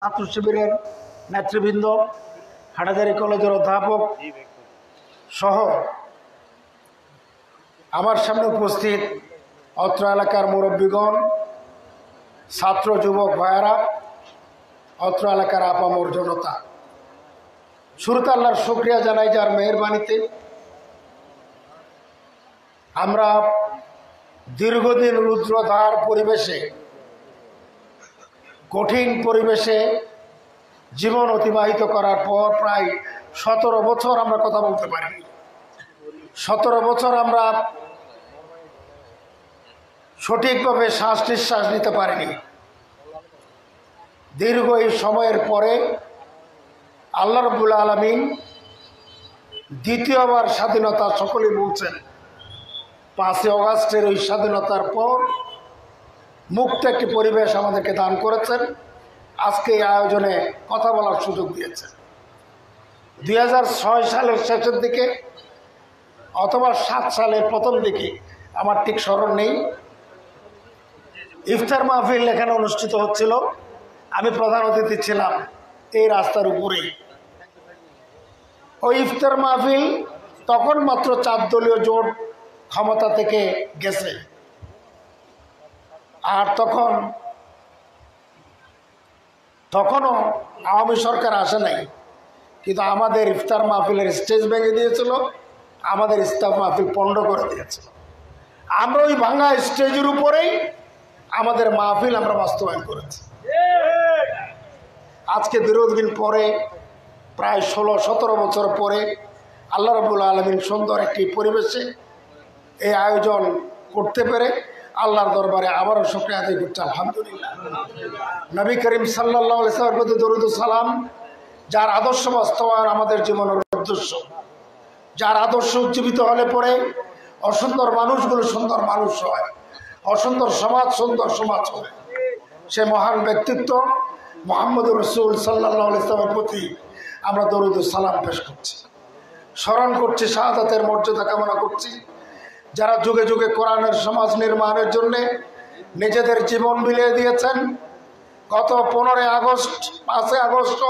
ছাত্র শিবিরের নেতৃবৃন্দ, হাটাজারি কলেজের অধ্যাপক সহ আমার সামনে উপস্থিত অত্র এলাকার মুরব্বীগণ, ছাত্র যুবক ভাইয়েরা, অত্র এলাকার আপামর জনতা, শুরুতে আল্লাহর শুকরিয়া জানাই যার মেহেরবানিতে আমরা দীর্ঘদিন রুদ্রধার পরিবেশে, কঠিন পরিবেশে জীবন অতিবাহিত করার পর প্রায় 17 বছর আমরা কথা বলতে পারিনি। 17 বছর আমরা সঠিকভাবে শ্বাস নিঃশ্বাস নিতে পারিনি। দীর্ঘ এই সময়ের পরে আল্লাহ রাব্বুল আলামিন দ্বিতীয়বার স্বাধীনতা, সকলেই বলছেন 5 অগাস্টের ওই স্বাধীনতার পর মুক্ত একটি পরিবেশ আমাদেরকে দান করেছেন। আজকে এই আয়োজনে কথা বলার সুযোগ দিয়েছেন। 2006 সালের শেষের দিকে অথবা 7 সালের প্রথম দিকে, আমার ঠিক স্মরণ নেই, ইফতার মাহফিল এখানে অনুষ্ঠিত হচ্ছিল। আমি প্রধান অতিথি ছিলাম এই রাস্তার উপরেই। ওই ইফতার মাহফিল তখন মাত্র 4 দলীয় জোট ক্ষমতা থেকে গেছে, আর তখনও আওয়ামী সরকার আসে নাই। কিন্তু আমাদের ইফতার মাহফিলের স্টেজ ভেঙে দিয়েছিল, আমাদের ইফতার মাহফিল পণ্ড করে দিয়েছিল। আমরা ওই ভাঙা স্টেজের উপরেই আমাদের মাহফিল আমরা বাস্তবায়ন করেছি। আজকে দীর্ঘদিন পরে, প্রায় 16-17 বছর পরে আল্লাহ রাব্বুল আলামিন সুন্দর একটি পরিবেশে এই আয়োজন করতে পেরে আল্লাহর দরবারে আবারও শুকরিয়া আদায় করছি, আলহামদুলিল্লাহ। নবী করিম সাল্লাল্লাহু আলাইহি ওয়াসাল্লামের প্রতি দরুদ ও সালাম, যার আদর্শ বাস্তবায়ন আমাদের জীবনের উদ্দেশ্য, যার আদর্শ উজ্জীবিত হলে পরে অসুন্দর মানুষগুলো সুন্দর মানুষ হয়, অসুন্দর সমাজ সুন্দর সমাজ হয়। সে মহান ব্যক্তিত্ব মুহাম্মদুর রাসূল সাল্লাল্লাহু আলাইহি ওয়াসাল্লামের প্রতি আমরা দরুদ ও সালাম পেশ করছি, স্মরণ করছি, শাহাদাতের মর্যাদা কামনা করছি। যারা যুগে যুগে কোরআনের সমাজ নির্মাণের জন্য নিজেদের জীবন বিলিয়ে দিয়েছেন, গত 15 আগস্ট, 5 আগস্ট,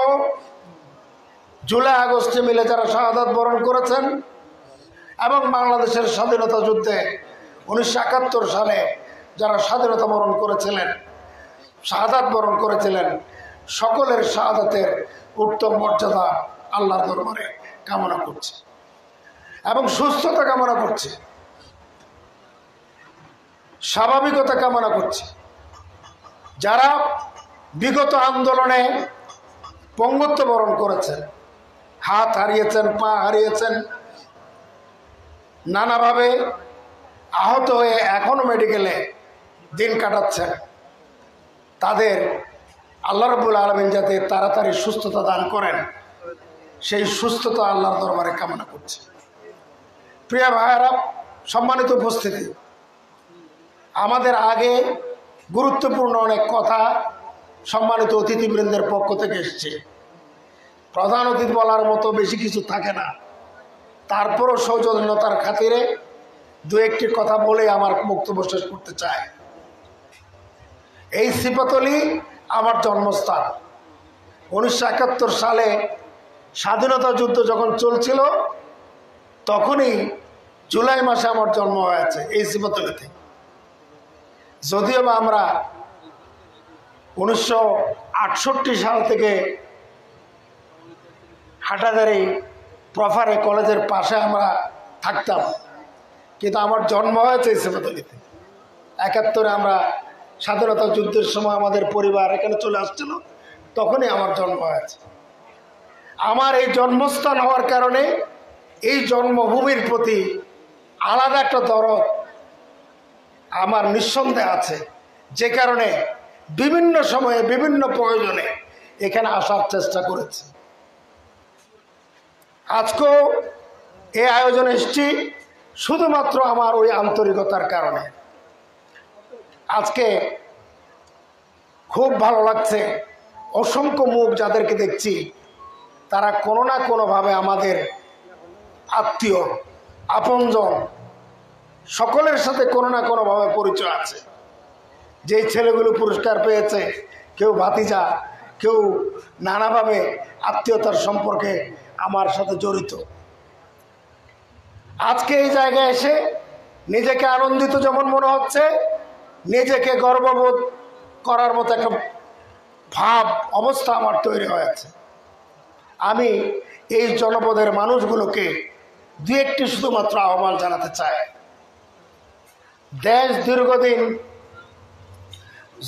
জুলাই আগস্টে মিলে যারা শাহাদাত বরণ করেছেন, এবং বাংলাদেশের স্বাধীনতা যুদ্ধে 1971 সালে যারা স্বাধীনতা বরণ করেছিলেন, শাহাদাত বরণ করেছিলেন, সকলের শাহাদাতের উত্তম মর্যাদা আল্লাহর দরবারে কামনা করছে এবং সুস্থতা কামনা করছে, স্বাভাবিকতা কামনা করছে। যারা বিগত আন্দোলনে পঙ্গুত্ব বরণ করেছেন, হাত হারিয়েছেন, পা হারিয়েছেন, নানাভাবে আহত হয়ে এখনো মেডিকেলে দিন কাটাচ্ছেন, তাদের আল্লাহ রাব্বুল আলামিন যাতে তাড়াতাড়ি সুস্থতা দান করেন, সেই সুস্থতা আল্লাহর দরবারে কামনা করছে। প্রিয় ভাইয়েরা, সম্মানিত উপস্থিতি, আমাদের আগে গুরুত্বপূর্ণ অনেক কথা সম্মানিত অতিথিবৃন্দের পক্ষ থেকে এসছে। প্রধান অতিথি বলার মতো বেশি কিছু থাকে না, তারপরও সৌজন্যতার খাতিরে 2-1টি কথা বলে আমার বক্তব্য শেষ করতে চাই। এই সিপাতলি আমার জন্মস্থান। 1971 সালে স্বাধীনতা যুদ্ধ যখন চলছিল, তখনই জুলাই মাসে আমার জন্ম হয়েছে এই সিপাতলিতে। যদিও বা আমরা 1968 সাল থেকে হাটাজারি প্রফারে কলেজের পাশে আমরা থাকতাম, কিন্তু আমার জন্ম হয়েছে এই সিপাতলিতে। 71-এ আমরা স্বাধীনতা যুদ্ধের সময় আমাদের পরিবার এখানে চলে আসছিল, তখনই আমার জন্ম হয়েছে। আমার এই জন্মস্থান হওয়ার কারণে এই জন্মভূমির প্রতি আলাদা একটা দরদ আমার নিঃসন্দেহে আছে, যে কারণে বিভিন্ন সময়ে বিভিন্ন প্রয়োজনে এখানে আসার চেষ্টা করেছি। আজকেও এই আয়োজনে এসেছি শুধুমাত্র আমার ওই আন্তরিকতার কারণে। আজকে খুব ভালো লাগছে, অসংখ্য মুখ যাদেরকে দেখছি, তারা কোনো না কোনোভাবে আমাদের আত্মীয়, আপনজন, সকলের সাথে কোনো না কোনোভাবে পরিচয় আছে। যেই ছেলেগুলো পুরস্কার পেয়েছে, কেউ ভাতিজা, কেউ নানাভাবে আত্মীয়তার সম্পর্কে আমার সাথে জড়িত। আজকে এই জায়গায় এসে নিজেকে আনন্দিত যেমন মনে হচ্ছে, নিজেকে গর্ববোধ করার মতো একটা ভাব অবস্থা আমার তৈরি হয়েছে। আমি এই জনপদের মানুষগুলোকে দু একটি শুধুমাত্র আহ্বান জানাতে চাই। দেশ দীর্ঘদিন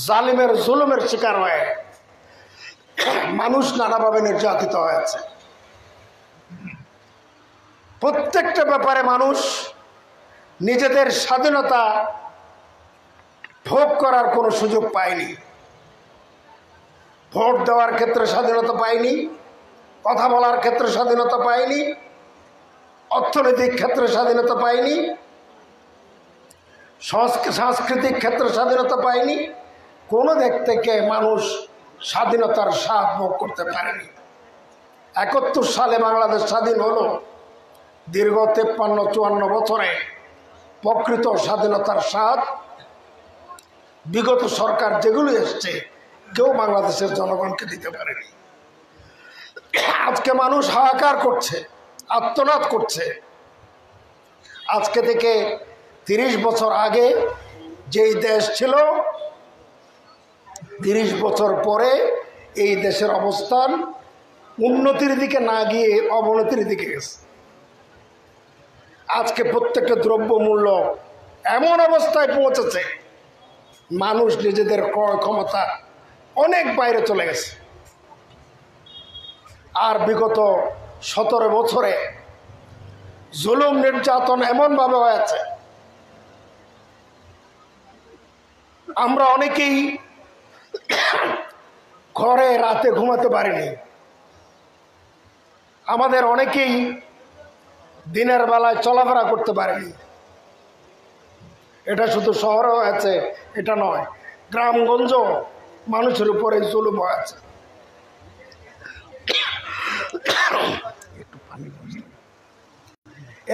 জালিমের জুলুমের শিকার হয়ে মানুষ নানাভাবে নির্যাতিত হয়েছে। প্রত্যেকটা ব্যাপারে মানুষ নিজেদের স্বাধীনতা ভোগ করার কোনো সুযোগ পায়নি। ভোট দেওয়ার ক্ষেত্রে স্বাধীনতা পায়নি, কথা বলার ক্ষেত্রে স্বাধীনতা পায়নি, অর্থনৈতিক ক্ষেত্রে স্বাধীনতা পায়নি, সাংস্কৃতিক ক্ষেত্রে স্বাধীনতা পায়নি। কোনো দিক থেকে মানুষ স্বাধীনতার স্বাদ ভোগ করতে পারেনি। ৭১ সালে বাংলাদেশ স্বাধীন হলো। দীর্ঘ ৫৩-৫৪ বছরে প্রকৃত স্বাধীনতার স্বাদ বিগত সরকার যেগুলো এসছে কেউ বাংলাদেশের জনগণকে দিতে পারেনি। আজকে মানুষ হাহাকার করছে, আর্তনাদ করছে। আজকে থেকে ৩০ বছর আগে যেই দেশ ছিল, ৩০ বছর পরে এই দেশের অবস্থান উন্নতির দিকে না গিয়ে অবনতির দিকে গেছে। আজকে প্রত্যেকটা দ্রব্য মূল্য এমন অবস্থায় পৌঁছেছে, মানুষ নিজেদের ক্রয় ক্ষমতা অনেক বাইরে চলে গেছে। আর বিগত ১৭ বছরে জুলুম নির্যাতন এমনভাবে হয়েছে, আমরা অনেকেই ঘরে রাতে ঘুমাতে পারিনি। আমাদের অনেকেই দিনের বেলায় চলাফেরা করতে পারেনি। এটা শুধু শহরে হয়েছে এটা নয়, গ্রামগঞ্জ মানুষের উপরে জুলুম হয়েছে।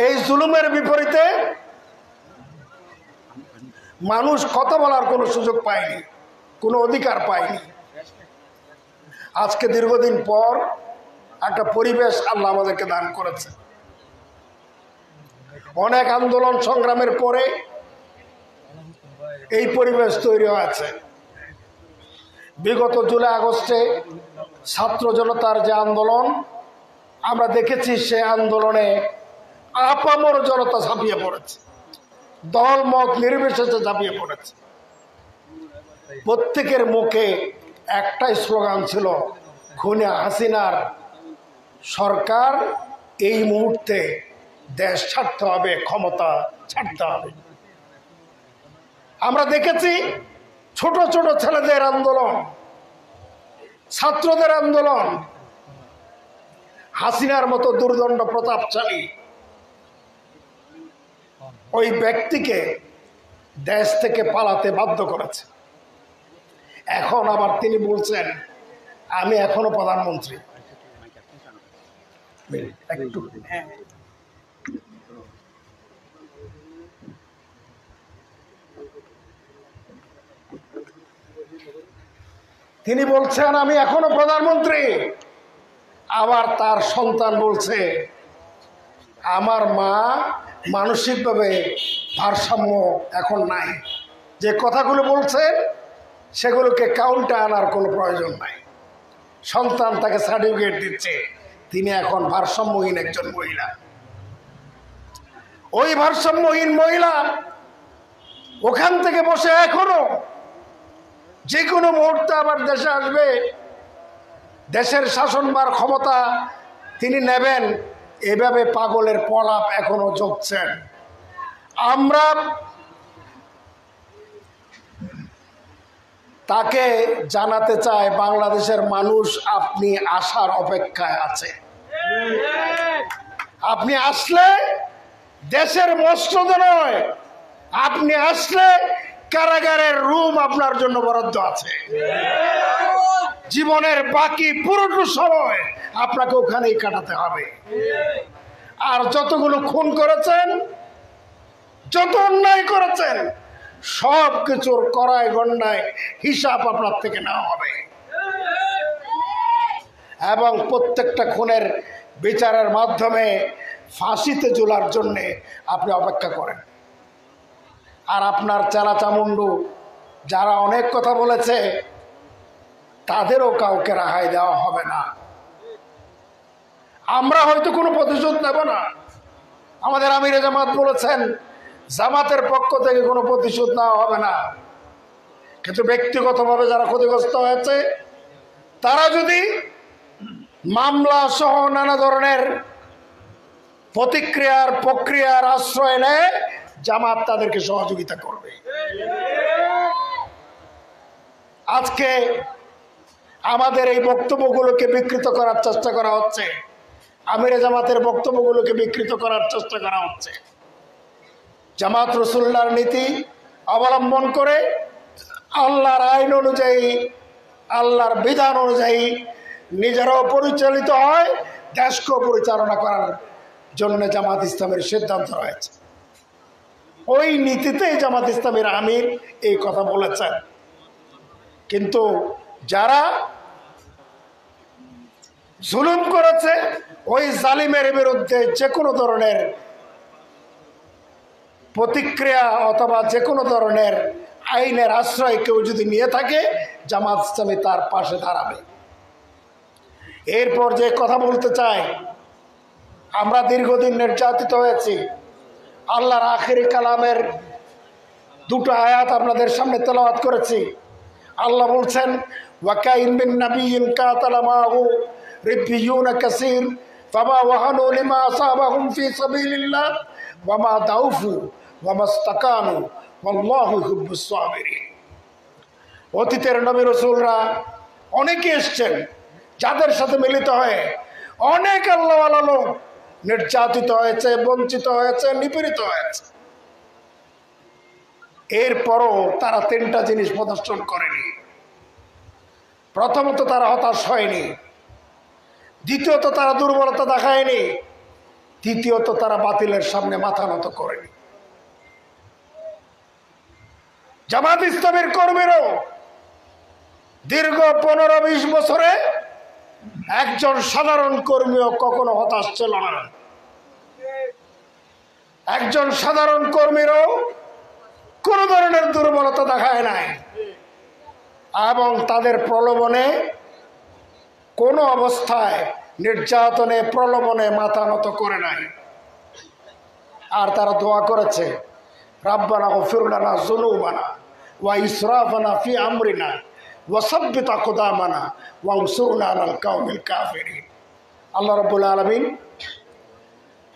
এই জুলুমের বিপরীতে মানুষ কথা বলার কোনো সুযোগ পায়নি, কোনো অধিকার পায়নি। আজকে দীর্ঘদিন পর একটা পরিবেশ আল্লাহ আমাদেরকে দান করেছে। অনেক আন্দোলন সংগ্রামের পরে এই পরিবেশ তৈরি হয়েছে। বিগত জুলাই আগস্টে ছাত্র জনতার যে আন্দোলন আমরা দেখেছি, সে আন্দোলনে আপামর জনতা ঝাঁপিয়ে পড়েছে, দল মত নির্বিশেষে ঝাঁপিয়ে পড়েছে। প্রত্যেকের মুখে একটাই স্লোগান ছিল, খুনে হাসিনার সরকার এই মুহূর্তে দেশ ছাড়তে হবে, ক্ষমতা ছাড়তে হবে। আমরা দেখেছি ছোট ছোট ছেলেদের আন্দোলন, ছাত্রদের আন্দোলন, হাসিনার মতো দুর্দণ্ড প্রতাপশালী ওই ব্যক্তিকে দেশ থেকে পালাতে বাধ্য করেছে। এখন আবার তিনি বলছেন আমি এখনো প্রধানমন্ত্রী। তিনি বলছেন আমি এখনো প্রধানমন্ত্রী। আবার তার সন্তান বলছে আমার মা মানসিকভাবে ভারসাম্য এখন নাই। যে কথাগুলো বলছেন সেগুলোকে কাউন্টে আনার কোনো প্রয়োজন নাই। সন্তান তাকে সার্টিফিকেট দিচ্ছে, তিনি এখন ভারসাম্যহীন একজন মহিলা। ওই ভারসাম্যহীন মহিলা ওখান থেকে বসে এখনো যে কোনো মুহূর্তে আবার দেশে আসবে, দেশের শাসনভার ক্ষমতা তিনি নেবেন, এভাবে পাগলের প্রলাপ এখনো জপছেন। আমরা তাকে জানাতে চাই বাংলাদেশের মানুষ আপনি আসার অপেক্ষায় আছে। আপনি আসলে দেশের মসনদ নয়, আপনি আসলে কারাগারের রুম আপনার জন্য বরাদ্দ আছে। জীবনের বাকি পুরোটু সময় আপনাকে ওখানেই কাটাতে হবে। আর যতগুলো খুন করেছেন, যত অন্যায় করেছেন, সব কিছুর কড়াই গন্ডায় হিসাব আপনার থেকে নেওয়া হবে। এবং প্রত্যেকটা খুনের বিচারের মাধ্যমে ফাঁসিতে ঝোলার জন্যে আপনি অপেক্ষা করেন। আর আপনার চেলা চামুন্ডু যারা অনেক কথা বলেছে তাদেরও কাউকে রেহাই দেওয়া হবে না। আমরা হয়তো কোনো প্রতিশোধ নেব না, আমাদের আমিরে জামাত বলেছেন জামাতের পক্ষ থেকে কোনো প্রতিশোধ নেওয়া হবে না, কিন্তু ব্যক্তিগতভাবে যারা ক্ষতিগ্রস্ত হয়েছে তারা যদি মামলা সহ নানা ধরনের প্রক্রিয়ার আশ্রয় নেয় জামাত তাদেরকে সহযোগিতা করবে। আজকে আমাদের এই বক্তব্যগুলোকে বিকৃত করার চেষ্টা করা হচ্ছে, আমিরে জামাতের বক্তব্যগুলোকে বিকৃত করার চেষ্টা করা হচ্ছে। জামাত রাসূলুল্লাহর নীতি অবলম্বন করে আল্লাহর আইন অনুযায়ী, আল্লাহর বিধান অনুযায়ী নিজেরাও পরিচালিত হয়, দেশকেও পরিচালনা করার জন্য জামাত ইসলামের সিদ্ধান্ত রয়েছে। ওই নীতিতেই জামাত ইসলামের আমির এই কথা বলেছেন। কিন্তু যারা জুলুম করেছে ওই জালিমের বিরুদ্ধে যে কোনো ধরনের প্রতিক্রিয়া অথবা যে কোনো ধরনের আইনের আশ্রয় কেউ যদি নিয়ে থাকে জামাত ইসলামী তার পাশে দাঁড়াবে। এরপর যে কথা বলতে চাই, আমরা দীর্ঘদিন নির্যাতিত হয়েছি। আল্লাহর আখিরি কালামের দুটো আয়াত আপনাদের সামনে তেলাওয়াত করেছি। আল্লাহ বলছেন ওয়াকাইন মিন নাবিয়্যিন কাতালা মাহু রিব্বিয়ুনা কাসীর ফামা ওয়াহানু লিমা আসাবাহুম ফি সাবিলিল্লাহ ওয়া মা দাউফু ওয়া মাস্তাকানু ওয়াল্লাহু ইউহিব্বুস সাবিরিন। অতীতের নবী রাসূলরা অনেকে এসেছেন যাদের সাথে মিলিত হয়ে অনেক আল্লাহওয়ালা লোক নির্যাতিত হয়েছে, বঞ্চিত হয়েছে, নিপীড়িত হয়েছে। এরপরও তারা তিনটা জিনিস প্রদর্শন করেনি। প্রথমত তারা হতাশ হয়নি, দ্বিতীয়ত তারা দুর্বলতা দেখায়নি, তৃতীয়ত তারা বাতিলের সামনে মাথা নত করেনি। জামাত ইসলামের কর্মীরাও দীর্ঘ 15-20 বছরে একজন সাধারণ কর্মীও কখনো হতাশ ছিল না। একজন সাধারণ কর্মীরও কোন ধরনের দুর্বলতা দেখায় নাই এবং তাদের প্রলোভনে কোনো অবস্থায় নির্যাতনে প্রলোভনে মাথা নত করে নাই। আর তারা দোয়া করেছে রাব্বানা গফির লানা যুনুবানা ওয়া ইসরাফানা ফি আমরিনা ওয়া সাব্বিত আকদামানা ওয়ানসুরনা আলাল কাওমিল কাফিরিন। আল্লাহ রাব্বুল আলামিন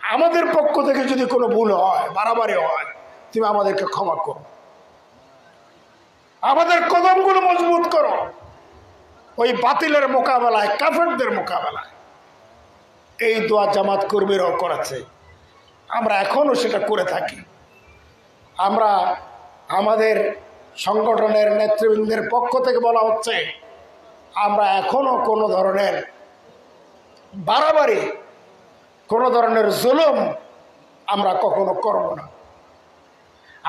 আমাদের পক্ষ থেকে যদি কোনো ভুল হয়, বাড়াবাড়ি হয়, তুমি আমাদেরকে ক্ষমা করো, আমাদের কদমগুলো মজবুত করো ওই বাতিলের মোকাবেলায়, কাফেরদের মোকাবেলায়। এই দোয়া জামাত কর্মীরাও করেছে, আমরা এখনো সেটা করে থাকি। আমরা আমাদের সংগঠনের নেতৃবৃন্দের পক্ষ থেকে বলা হচ্ছে আমরা এখনো কোনো ধরনের বাড়াবাড়ি, কোনো ধরনের জুলুম আমরা কখনো করব না।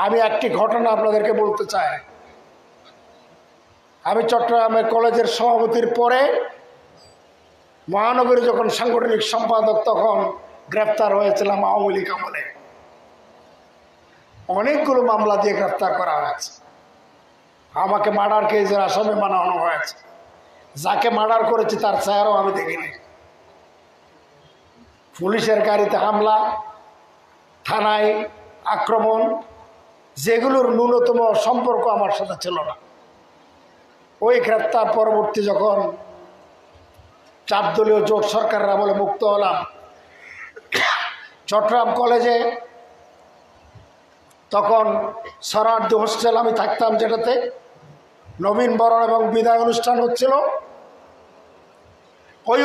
আমি একটি ঘটনা আপনাদেরকে বলতে চাই। আমি চট্টগ্রামের কলেজের সভাপতির পরে মহানগরী যখন সাংগঠনিক সম্পাদক তখন গ্রেপ্তার হয়েছিলাম আওয়ামী লীগ আমলে। অনেকগুলো মামলা দিয়ে গ্রেপ্তার করা হয়েছে, আমাকে মার্ডার কেসের আসামি বানানো হয়েছে। যাকে মার্ডার করেছি তার চেহারাও আমি দেখিনি। পুলিশের গাড়িতে হামলা, থানায় আক্রমণ, যেগুলোর ন্যূনতম সম্পর্ক আমার সাথে ছিল না। ওই গ্রেপ্তার পরবর্তী যখন 4 দলীয় জোট সরকাররা বলে মুক্ত হলাম, চট্টগ্রাম কলেজে তখন শরণার্থী হোস্টেল আমি থাকতাম, যেটাতে নবীন বরণ এবং বিদায় অনুষ্ঠান হচ্ছিল। ওই